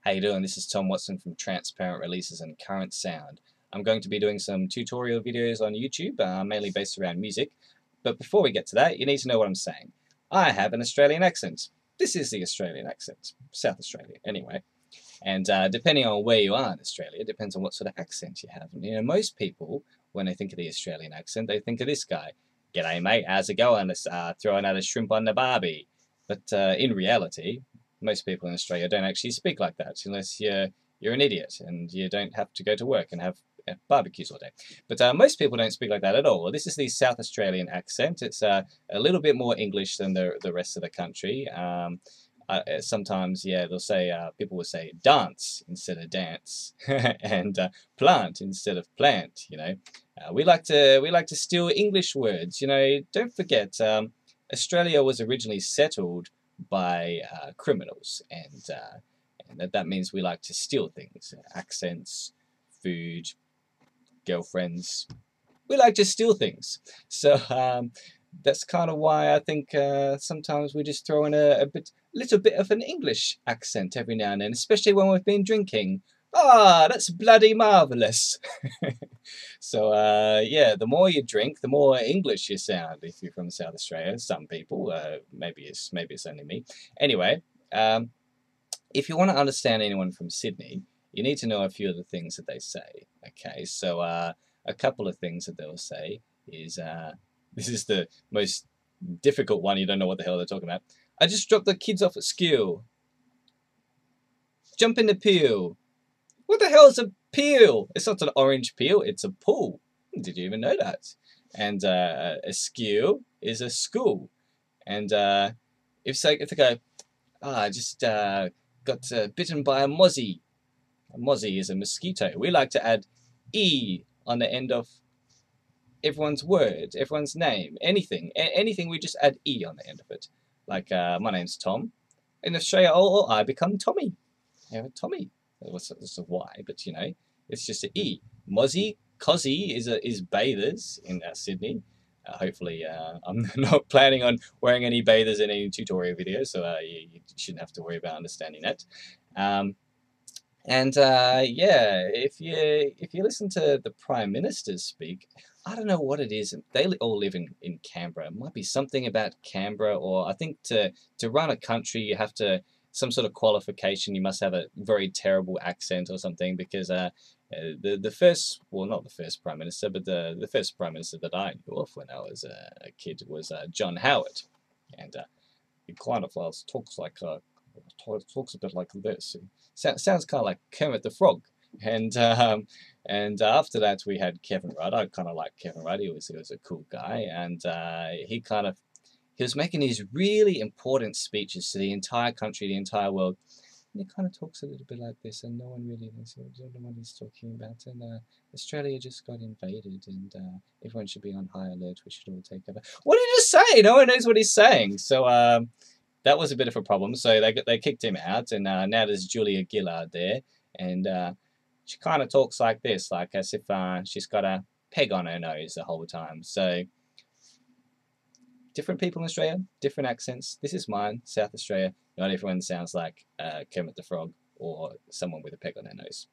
How you doing? This is Tom Watson from Transparent Releases and Current Sound. I'm going to be doing some tutorial videos on YouTube, mainly based around music. But before we get to that, you need to know what I'm saying. I have an Australian accent. This is the Australian accent. South Australia, anyway. And depending on where you are in Australia, it depends on what sort of accent you have. And, most people, when they think of the Australian accent, they think of this guy. G'day, mate. How's it going? Let's throw another shrimp on the barbie. But in reality, most people in Australia don't actually speak like that unless you're an idiot and you don't have to go to work and have barbecues all day. But most people don't speak like that at all. This is the South Australian accent. It's a little bit more English than the rest of the country. Sometimes, they'll say, people will say dance instead of dance, and plant instead of plant. We like to steal English words. Don't forget, Australia was originally settled by criminals, and that means we like to steal things, accents, food, girlfriends. We like to steal things. So that's kind of why I think sometimes we just throw in a little bit of an English accent every now and then, especially when we've been drinking. Ah, that's bloody marvellous. So, the more you drink, the more English you sound if you're from South Australia. Some people, maybe it's only me. Anyway, if you want to understand anyone from Sydney, you need to know a few of the things that they say. Okay, so a couple of things that they'll say is, this is the most difficult one, you don't know what the hell they're talking about. I just dropped the kids off at school. Jump in the peel. What the hell is a peel? It's not an orange peel, it's a pool. Did you even know that? And a school is a school. And if they go, I just got bitten by a mozzie. A mozzie is a mosquito. We like to add E on the end of everyone's word, everyone's name, anything. Anything, we just add E on the end of it. Like, my name's Tom. In Australia, I become Tommy. Tommy. It's a Y, but it's just an E. Mozzie, cozzie is bathers in Sydney. Hopefully, I'm not planning on wearing any bathers in any tutorial videos, so you shouldn't have to worry about understanding that. If you listen to the Prime Ministers speak, I don't know what it is. They all live in Canberra. It might be something about Canberra, or I think to run a country you have to some sort of qualification. You must have a very terrible accent or something, because the first, well, not the first Prime Minister, but the first Prime Minister that I knew of when I was a kid was John Howard, and he kind of talks a bit like this. Sounds kind of like Kermit the Frog. And after that we had Kevin Rudd. I kind of liked Kevin Rudd. He was a cool guy, and he was making these really important speeches to the entire country, the entire world. And he kind of talks a little bit like this, and no one really knows what he's talking about. And Australia just got invaded, and everyone should be on high alert. We should all take over. What did he just say? No one knows what he's saying. So that was a bit of a problem. So they kicked him out, and now there's Julia Gillard there, and she kind of talks like this, like as if she's got a peg on her nose the whole time. So different people in Australia, different accents. This is mine, South Australia. Not everyone sounds like Kermit the Frog or someone with a peg on their nose.